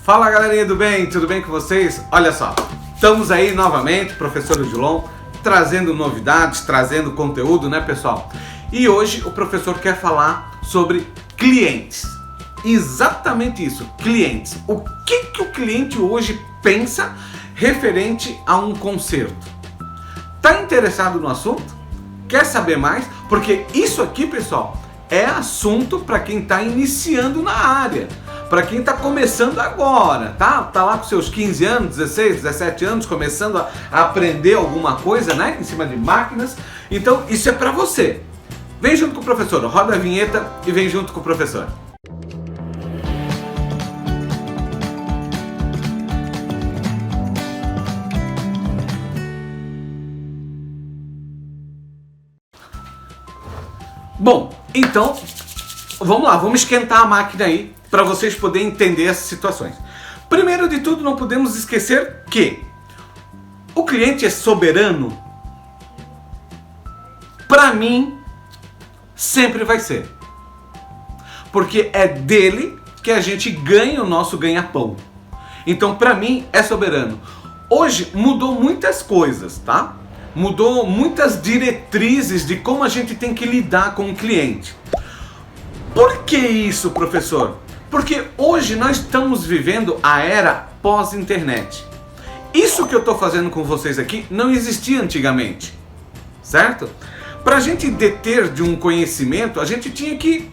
Fala galerinha do bem, tudo bem com vocês? Olha só, estamos aí novamente, professor Odilon, trazendo novidades, trazendo conteúdo, né pessoal? E hoje o professor quer falar sobre clientes. Exatamente isso, clientes. O que o cliente hoje pensa referente a um concerto? Tá interessado no assunto? Quer saber mais? Porque isso aqui, pessoal, é assunto para quem está iniciando na área. Para quem está começando agora, tá? Tá lá com seus 15 anos, 16, 17 anos, começando a aprender alguma coisa, né? Em cima de máquinas. Então, isso é para você. Vem junto com o professor, roda a vinheta e vem junto com o professor. Bom, então, vamos lá, vamos esquentar a máquina aí para vocês poderem entender essas situações. Primeiro de tudo, não podemos esquecer que o cliente é soberano. Para mim, sempre vai ser. Porque é dele que a gente ganha o nosso ganha-pão. Então, para mim, é soberano. Hoje mudou muitas coisas, tá? Mudou muitas diretrizes de como a gente tem que lidar com o cliente. Por que isso, professor? Porque hoje nós estamos vivendo a era pós-internet. Isso que eu estou fazendo com vocês aqui não existia antigamente, certo? Para a gente deter de um conhecimento, a gente tinha que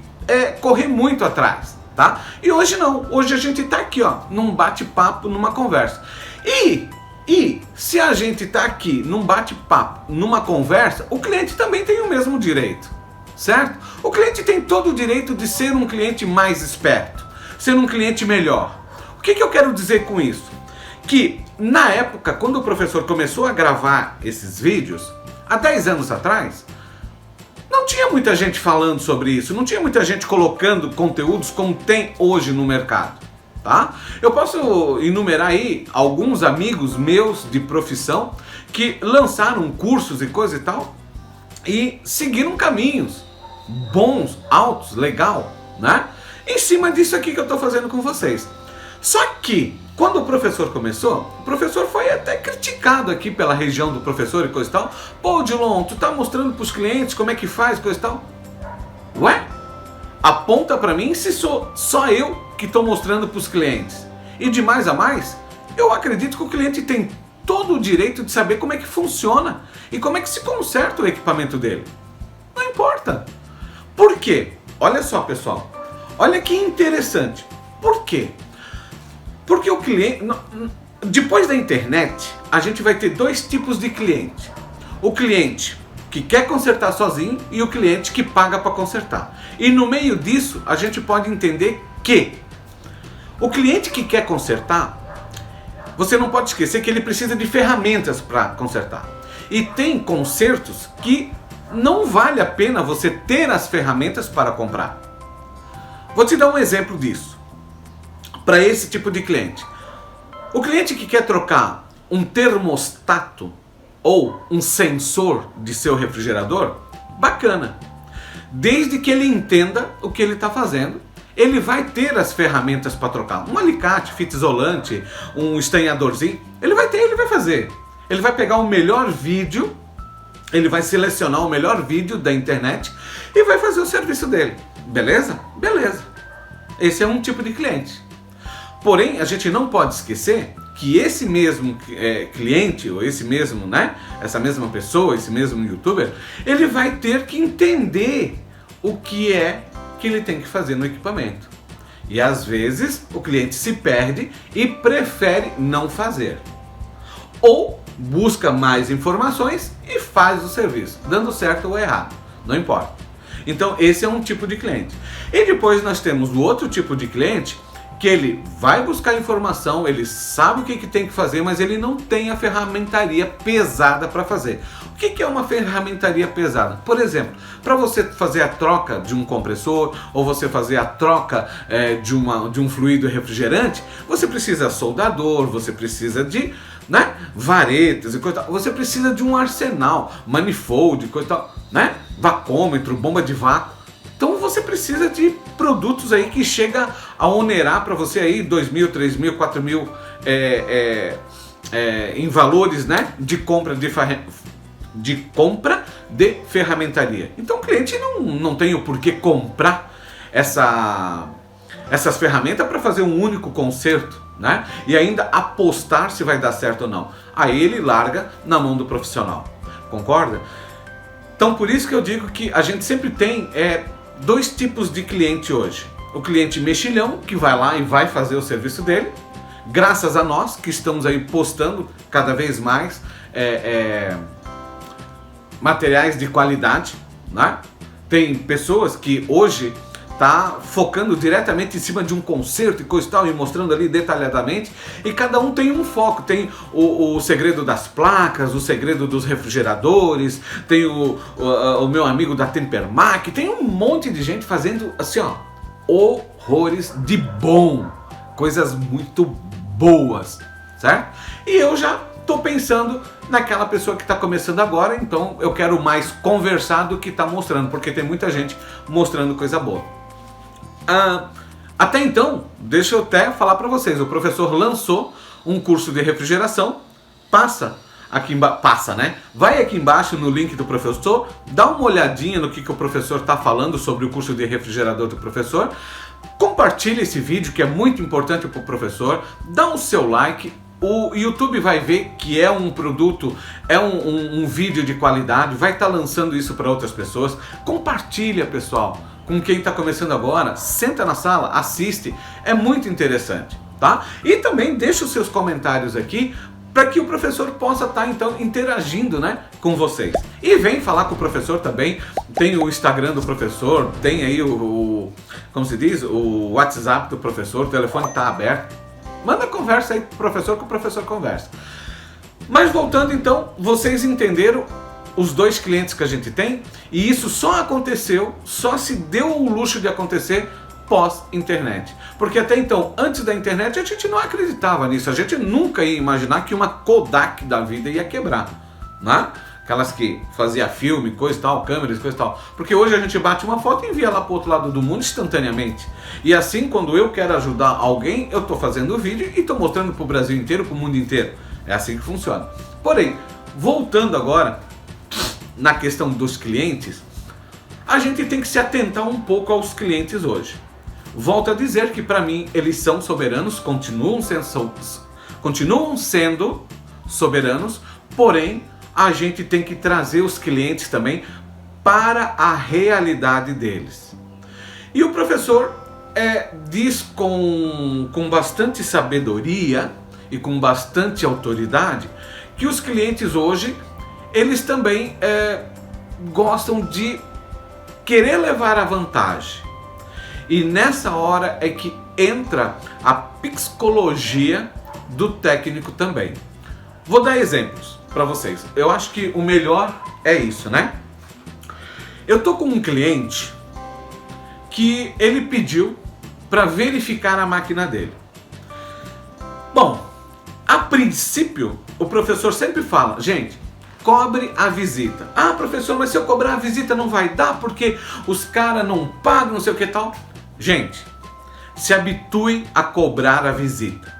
correr muito atrás, tá? E hoje não, hoje a gente está aqui, ó, num bate-papo, numa conversa. E se a gente está aqui num bate-papo, numa conversa, o cliente também tem o mesmo direito, certo? O cliente tem todo o direito de ser um cliente mais esperto, ser um cliente melhor. O que eu quero dizer com isso? Que na época, quando o professor começou a gravar esses vídeos, há 10 anos atrás, não tinha muita gente falando sobre isso, não tinha muita gente colocando conteúdos como tem hoje no mercado. Tá? Eu posso enumerar aí alguns amigos meus de profissão que lançaram cursos e coisa e tal e seguiram caminhos bons, altos, legal, né? Em cima disso aqui que eu estou fazendo com vocês. Só que quando o professor começou, o professor foi até criticado aqui pela região do professor e coisa e tal. Pô, Odilon, tu tá mostrando para os clientes como é que faz, coisa e tal. Ué? Aponta para mim se sou só eu que estou mostrando para os clientes. E de mais a mais, eu acredito que o cliente tem todo o direito de saber como é que funciona e como é que se conserta o equipamento dele. Não importa. Por quê? Olha só, pessoal. Olha que interessante. Por quê? Porque o cliente... Depois da internet, a gente vai ter dois tipos de cliente. O cliente que quer consertar sozinho e o cliente que paga para consertar. E no meio disso, a gente pode entender que o cliente que quer consertar, você não pode esquecer que ele precisa de ferramentas para consertar. E tem consertos que não vale a pena você ter as ferramentas para comprar. Vou te dar um exemplo disso. Para esse tipo de cliente. O cliente que quer trocar um termostato ou um sensor de seu refrigerador, bacana. Desde que ele entenda o que ele está fazendo, ele vai ter as ferramentas para trocar. Um alicate, fita isolante, um estanhadorzinho, ele vai ter, ele vai fazer. Ele vai pegar o melhor vídeo, ele vai selecionar o melhor vídeo da internet e vai fazer o serviço dele. Beleza? Beleza. Esse é um tipo de cliente. Porém, a gente não pode esquecer que esse mesmo cliente, ou esse mesmo, né, essa mesma pessoa, esse mesmo youtuber, ele vai ter que entender o que é que ele tem que fazer no equipamento. E às vezes o cliente se perde e prefere não fazer. Ou busca mais informações e faz o serviço, dando certo ou errado, não importa. Então esse é um tipo de cliente. E depois nós temos o outro tipo de cliente que ele vai buscar informação, ele sabe o que tem que fazer, mas ele não tem a ferramentaria pesada para fazer. O que é uma ferramentaria pesada? Por exemplo, para você fazer a troca de um compressor ou você fazer a troca de um fluido refrigerante, você precisa de soldador, você precisa de varetas e coisa tal. Você precisa de um arsenal, manifold, coisa tal, vacômetro, bomba de vácuo. Então você precisa de produtos aí que chega a onerar para você aí 2.000, 3.000, 4.000 em valores, né, de compra de ferramentaria. Então o cliente não tem o porquê comprar essas ferramentas para fazer um único conserto, né? E ainda apostar se vai dar certo ou não. Aí ele larga na mão do profissional. Concorda? Então por isso que eu digo que a gente sempre tem dois tipos de cliente hoje. O cliente mexilhão, que vai lá e vai fazer o serviço dele, graças a nós que estamos aí postando cada vez mais materiais de qualidade, né? Tem pessoas que hoje tá focando diretamente em cima de um concerto e coisa e tal, e mostrando ali detalhadamente, e cada um tem um foco. Tem o segredo das placas, o segredo dos refrigeradores, tem o meu amigo da Tempermac, tem um monte de gente fazendo assim, ó, horrores de bom, coisas muito boas, certo? E eu já tô pensando naquela pessoa que está começando agora, então eu quero mais conversar do que tá mostrando, porque tem muita gente mostrando coisa boa. Até então, deixa eu até falar para vocês, o professor lançou um curso de refrigeração, vai aqui embaixo no link do professor, dá uma olhadinha no que o professor está falando sobre o curso de refrigerador do professor, compartilha esse vídeo que é muito importante para o professor, dá o seu like. O YouTube vai ver que é um produto, é um vídeo de qualidade, vai estar lançando isso para outras pessoas. Compartilha, pessoal, com quem está começando agora, senta na sala, assiste, é muito interessante, tá? E também deixa os seus comentários aqui para que o professor possa estar então interagindo, né, com vocês. E vem falar com o professor também, tem o Instagram do professor, tem aí como se diz, o WhatsApp do professor, o telefone está aberto. Manda conversa aí pro professor, que o professor conversa. Mas voltando então, vocês entenderam os dois clientes que a gente tem, e isso só aconteceu, só se deu o luxo de acontecer pós-internet. Porque até então, antes da internet, a gente não acreditava nisso, a gente nunca ia imaginar que uma Kodak da vida ia quebrar, né? Aquelas que fazia filme, coisa e tal, câmeras, coisa e tal. Porque hoje a gente bate uma foto e envia lá pro outro lado do mundo instantaneamente. E assim, quando eu quero ajudar alguém, eu tô fazendo o vídeo e tô mostrando pro Brasil inteiro, pro mundo inteiro. É assim que funciona. Porém, voltando agora na questão dos clientes, a gente tem que se atentar um pouco aos clientes hoje. Volto a dizer que para mim eles são soberanos, continuam sendo soberanos, porém a gente tem que trazer os clientes também para a realidade deles. E o professor diz com bastante sabedoria e com bastante autoridade que os clientes hoje, eles também gostam de querer levar a vantagem. E nessa hora é que entra a psicologia do técnico também. Vou dar exemplos para vocês. Eu acho que o melhor é isso, né? Eu tô com um cliente que ele pediu para verificar a máquina dele. Bom, a princípio, o professor sempre fala, gente, cobre a visita. Ah, professor, mas se eu cobrar a visita não vai dar porque os caras não pagam, não sei o que tal. Gente, se habitue a cobrar a visita.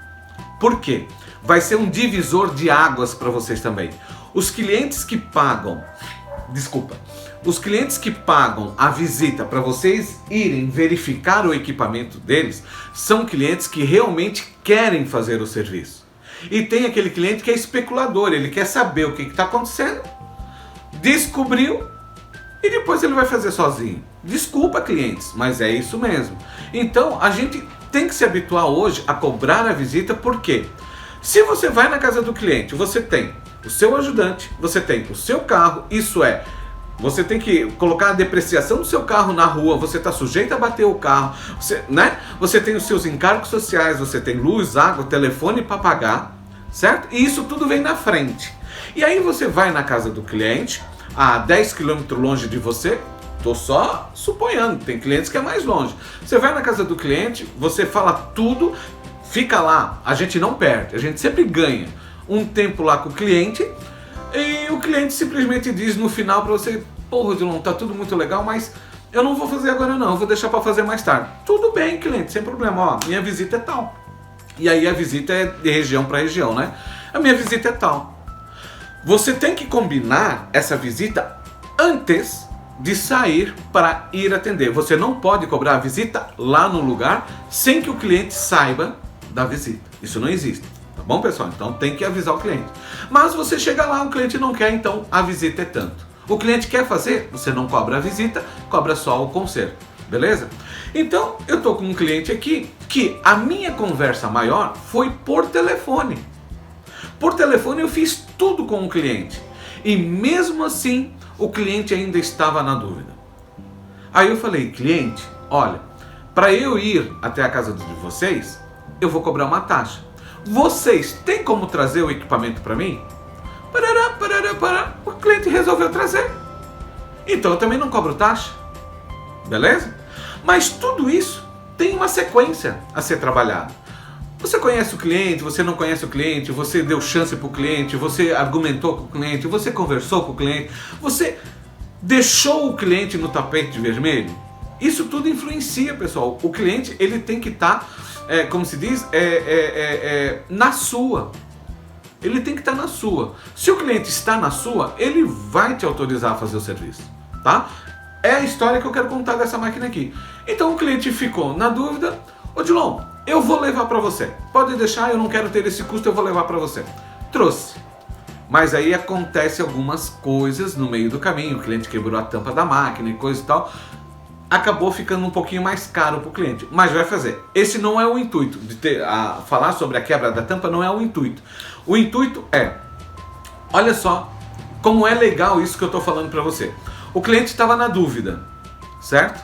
Por quê? Vai ser um divisor de águas para vocês também. Os clientes que pagam a visita para vocês irem verificar o equipamento deles, são clientes que realmente querem fazer o serviço. E tem aquele cliente que é especulador, ele quer saber o que está acontecendo, descobriu e depois ele vai fazer sozinho. Desculpa, clientes, mas é isso mesmo. Então a gente tem que se habituar hoje a cobrar a visita, porque se você vai na casa do cliente, você tem o seu ajudante, você tem o seu carro, isso é, você tem que colocar a depreciação do seu carro na rua, você está sujeito a bater o carro, né? Você tem os seus encargos sociais, você tem luz, água, telefone para pagar, certo? E isso tudo vem na frente. E aí você vai na casa do cliente, a 10 km longe de você, estou só suponhando, tem clientes que é mais longe. Você vai na casa do cliente, você fala tudo, fica lá, a gente não perde, a gente sempre ganha um tempo lá com o cliente, e o cliente simplesmente diz no final para você, pô, Rodilon, tá tudo muito legal, mas eu não vou fazer agora não, eu vou deixar para fazer mais tarde. Tudo bem, cliente, sem problema, ó, minha visita é tal. E aí a visita é de região para região, né? A minha visita é tal. Você tem que combinar essa visita antes de sair para ir atender. Você não pode cobrar a visita lá no lugar sem que o cliente saiba da visita. Isso não existe. Tá bom, pessoal? Então tem que avisar o cliente. Mas você chega lá, o cliente não quer, então a visita é tanto. O cliente quer fazer, você não cobra a visita, cobra só o conserto. Beleza? Então eu tô com um cliente aqui que a minha conversa maior foi por telefone. Por telefone eu fiz tudo com o cliente. E mesmo assim, o cliente ainda estava na dúvida. Aí eu falei, cliente, olha, para eu ir até a casa de vocês, eu vou cobrar uma taxa. Vocês têm como trazer o equipamento para mim? Parará. O cliente resolveu trazer. Então eu também não cobro taxa. Beleza? Mas tudo isso tem uma sequência a ser trabalhada. Você conhece o cliente, você não conhece o cliente, você deu chance para o cliente, você argumentou com o cliente, você conversou com o cliente, você deixou o cliente no tapete vermelho. Isso tudo influencia, pessoal. O cliente ele tem que estar, como se diz, na sua. Ele tem que estar na sua. Se o cliente está na sua, ele vai te autorizar a fazer o serviço, tá? É a história que eu quero contar dessa máquina aqui. Então o cliente ficou na dúvida. Ô Dilon, eu vou levar para você. Pode deixar, eu não quero ter esse custo, eu vou levar para você. Trouxe. Mas aí acontece algumas coisas no meio do caminho. O cliente quebrou a tampa da máquina e coisa e tal. Acabou ficando um pouquinho mais caro para o cliente. Mas vai fazer. Esse não é o intuito. Falar sobre a quebra da tampa não é o intuito. O intuito é... Olha só como é legal isso que eu estou falando para você. O cliente estava na dúvida, certo?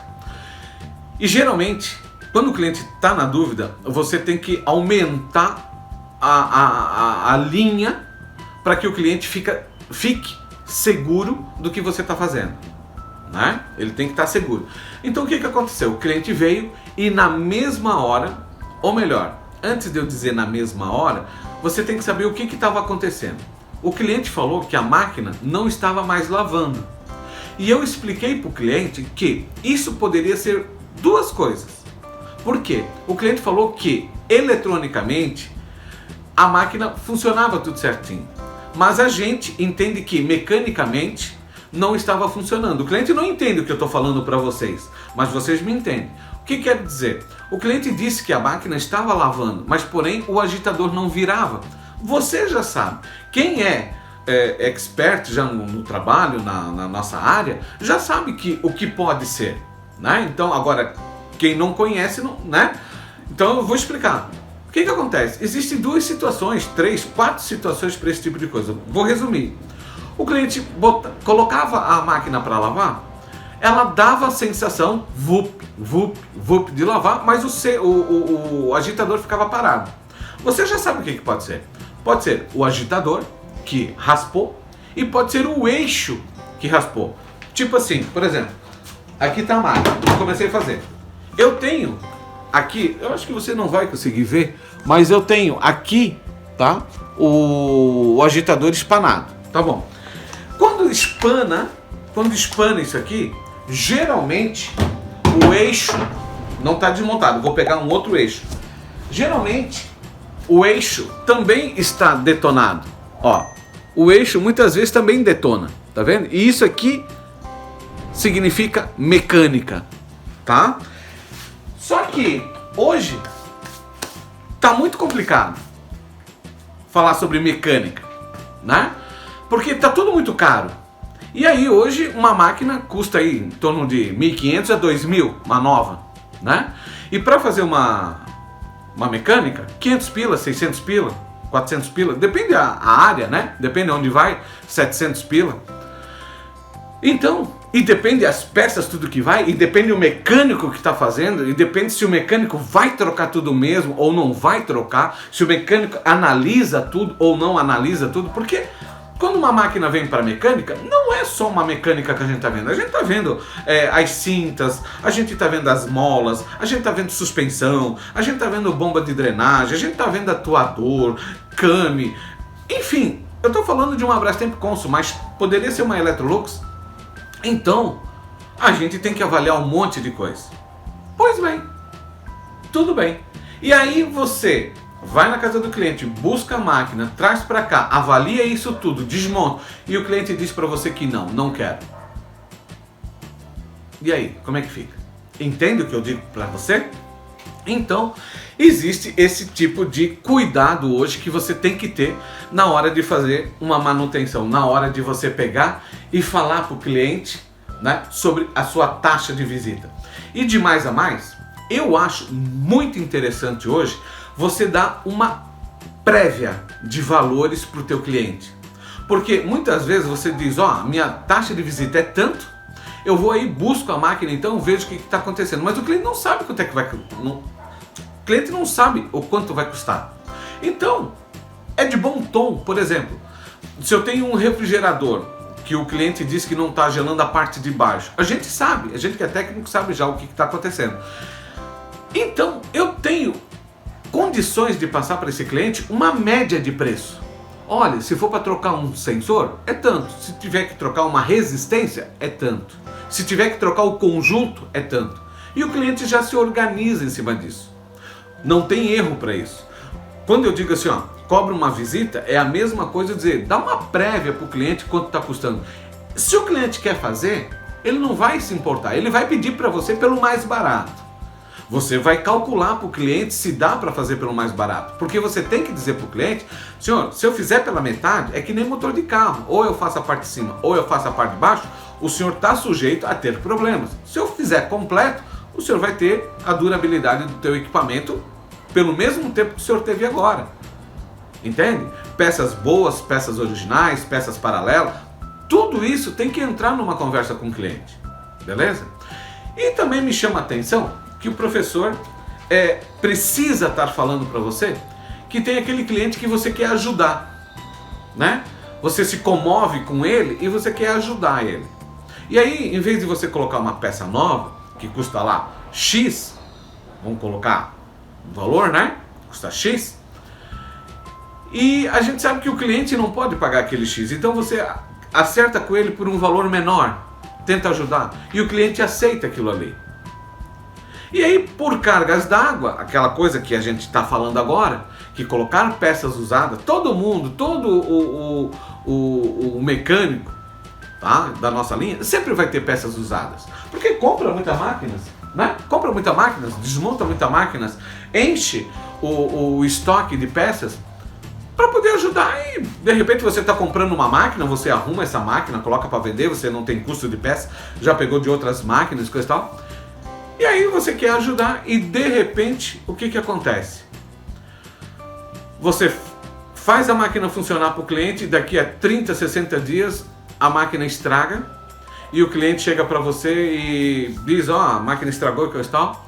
E geralmente, quando o cliente está na dúvida, você tem que aumentar a linha para que o cliente fique seguro do que você está fazendo, né? Ele tem que estar seguro. Então o que aconteceu? O cliente veio e na mesma hora, ou melhor, antes de eu dizer na mesma hora, você tem que saber o que estava acontecendo. O cliente falou que a máquina não estava mais lavando. E eu expliquei para o cliente que isso poderia ser duas coisas. Por quê? O cliente falou que eletronicamente a máquina funcionava tudo certinho. Mas a gente entende que mecanicamente não estava funcionando. O cliente não entende o que eu estou falando para vocês, mas vocês me entendem. O que quer dizer? O cliente disse que a máquina estava lavando, mas porém o agitador não virava. Você já sabe. Quem é expert já no trabalho, na nossa área, já sabe o que pode ser, né? Então agora, quem não conhece, não, né? Então eu vou explicar. O que acontece? Existem duas situações, 3, 4 situações para esse tipo de coisa. Vou resumir. O cliente colocava a máquina para lavar, ela dava a sensação vup de lavar, mas o agitador ficava parado. Você já sabe o que pode ser. Pode ser o agitador que raspou e pode ser o eixo que raspou. Tipo assim, por exemplo, aqui está a máquina, eu comecei a fazer. Eu tenho aqui, eu acho que você não vai conseguir ver, mas eu tenho aqui, tá? O agitador espanado, tá bom? Quando espana isso aqui, geralmente o eixo não está desmontado. Vou pegar um outro eixo. Geralmente o eixo também está detonado. Ó, o eixo muitas vezes também detona, tá vendo? E isso aqui significa mecânica, tá? Só que hoje tá muito complicado falar sobre mecânica, né? Porque tá tudo muito caro. E aí hoje uma máquina custa aí em torno de 1.500 a 2.000, uma nova, né? E para fazer uma mecânica, 500 pila, 600 pila, 400 pila, depende a área, né? Depende onde vai, 700 pila. Então, e depende as peças, tudo que vai, e depende o mecânico que está fazendo, e depende se o mecânico vai trocar tudo mesmo ou não vai trocar, se o mecânico analisa tudo ou não analisa tudo, porque quando uma máquina vem para mecânica, não é só uma mecânica que a gente está vendo. A gente está vendo as cintas, a gente está vendo as molas, a gente está vendo suspensão, a gente está vendo bomba de drenagem, a gente está vendo atuador, came, enfim. Eu estou falando de uma Brastemp Consul, mas poderia ser uma Electrolux. Então, a gente tem que avaliar um monte de coisa. Pois bem, tudo bem. E aí você vai na casa do cliente, busca a máquina, traz para cá, avalia isso tudo, desmonta, e o cliente diz para você que não quero. E aí, como é que fica? Entende o que eu digo para você? Então, existe esse tipo de cuidado hoje que você tem que ter na hora de fazer uma manutenção, na hora de você pegar e falar para o cliente, né, sobre a sua taxa de visita. E de mais a mais, eu acho muito interessante hoje você dar uma prévia de valores para o teu cliente. Porque muitas vezes você diz, minha taxa de visita é tanto, eu vou aí, busco a máquina, então vejo o que está acontecendo. Mas o cliente não sabe quanto é que vai... O cliente não sabe o quanto vai custar. Então, é de bom tom, por exemplo, se eu tenho um refrigerador que o cliente diz que não está gelando a parte de baixo, a gente sabe, a gente que é técnico sabe já o que está acontecendo. Então, eu tenho condições de passar para esse cliente uma média de preço. Olha, se for para trocar um sensor, é tanto. Se tiver que trocar uma resistência, é tanto. Se tiver que trocar o conjunto, é tanto. E o cliente já se organiza em cima disso. Não tem erro para isso. Quando eu digo assim, cobra uma visita, é a mesma coisa dizer, dá uma prévia para o cliente quanto está custando. Se o cliente quer fazer, ele não vai se importar, ele vai pedir para você pelo mais barato. Você vai calcular para o cliente se dá para fazer pelo mais barato. Porque você tem que dizer para o cliente, senhor, se eu fizer pela metade, é que nem motor de carro. Ou eu faço a parte de cima, ou eu faço a parte de baixo, o senhor está sujeito a ter problemas. Se eu fizer completo, o senhor vai ter a durabilidade do teu equipamento pelo mesmo tempo que o senhor teve agora. Entende? Peças boas, peças originais, peças paralelas, tudo isso tem que entrar numa conversa com o cliente. Beleza? E também me chama a atenção que o professor precisa estar falando para você que tem aquele cliente que você quer ajudar, né? Você se comove com ele e você quer ajudar ele. E aí, em vez de você colocar uma peça nova, que custa lá X, vamos colocar um valor, né? Custa X. E a gente sabe que o cliente não pode pagar aquele X, então você acerta com ele por um valor menor, tenta ajudar, e o cliente aceita aquilo ali. E aí, por cargas d'água, aquela coisa que a gente está falando agora, que colocar peças usadas, todo mundo, todo o mecânico, tá, da nossa linha, sempre vai ter peças usadas. Porque compra muitas máquinas, né? Compra muitas máquinas, desmonta muitas máquinas, enche o estoque de peças para poder ajudar. E de repente você está comprando uma máquina, você arruma essa máquina, coloca para vender, você não tem custo de peça, já pegou de outras máquinas, coisa e tal. E aí você quer ajudar e de repente o que acontece? Você faz a máquina funcionar para o cliente, daqui a 30, 60 dias a máquina estraga e o cliente chega para você e diz, a máquina estragou e coisa e tal.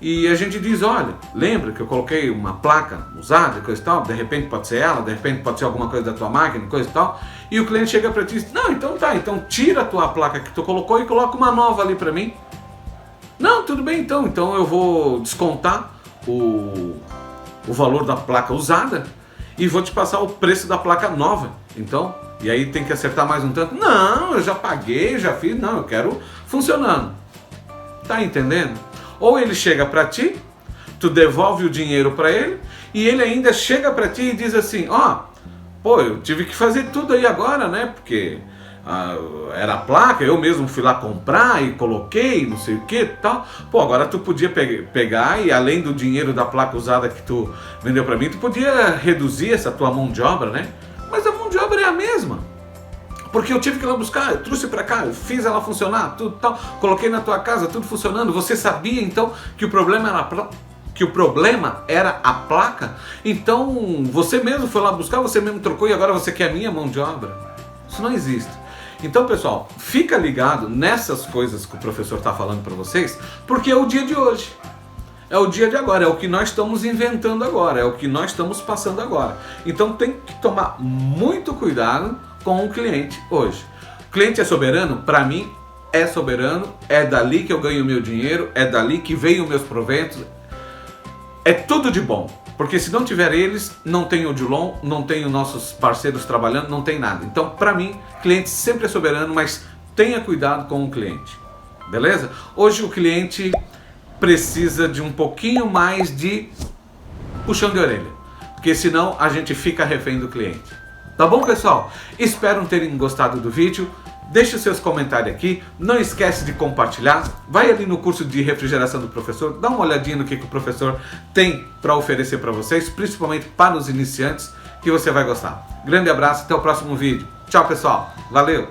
E a gente diz, olha, lembra que eu coloquei uma placa usada e coisa e tal, de repente pode ser ela, de repente pode ser alguma coisa da tua máquina, coisa e tal. E o cliente chega para ti e diz, não, então tá, então tira a tua placa que tu colocou e coloca uma nova ali para mim. Não, tudo bem então eu vou descontar o valor da placa usada e vou te passar o preço da placa nova. Então, e aí tem que acertar mais um tanto. Não, eu já paguei, já fiz, não, eu quero funcionando. Tá entendendo? Ou ele chega para ti, tu devolve o dinheiro para ele e ele ainda chega para ti e diz assim, pô, eu tive que fazer tudo aí agora, né, porque... era a placa, eu mesmo fui lá comprar e coloquei, não sei o que tal. Pô, agora tu podia pegar e além do dinheiro da placa usada que tu vendeu pra mim, tu podia reduzir essa tua mão de obra, né? Mas a mão de obra é a mesma. Porque eu tive que ir lá buscar, eu trouxe pra cá, eu fiz ela funcionar, tudo tal, coloquei na tua casa, tudo funcionando. Você sabia então que o problema era a placa? Então você mesmo foi lá buscar, você mesmo trocou e agora você quer a minha mão de obra? Isso não existe. Então, pessoal, fica ligado nessas coisas que o professor está falando para vocês, porque é o dia de hoje. É o dia de agora, é o que nós estamos inventando agora, é o que nós estamos passando agora. Então tem que tomar muito cuidado com o cliente hoje. O cliente é soberano? Para mim é soberano, é dali que eu ganho o meu dinheiro, é dali que vem os meus proventos, é tudo de bom. Porque se não tiver eles, não tem o Odilon, não tem os nossos parceiros trabalhando, não tem nada. Então, para mim, cliente sempre é soberano, mas tenha cuidado com o cliente. beleza? Hoje o cliente precisa de um pouquinho mais de puxão de orelha, porque senão a gente fica refém do cliente. Tá bom, pessoal? Espero terem gostado do vídeo. Deixe os seus comentários aqui, não esquece de compartilhar, vai ali no curso de refrigeração do professor, dá uma olhadinha no que o professor tem para oferecer para vocês, principalmente para os iniciantes, que você vai gostar. Grande abraço, até o próximo vídeo. Tchau, pessoal. Valeu!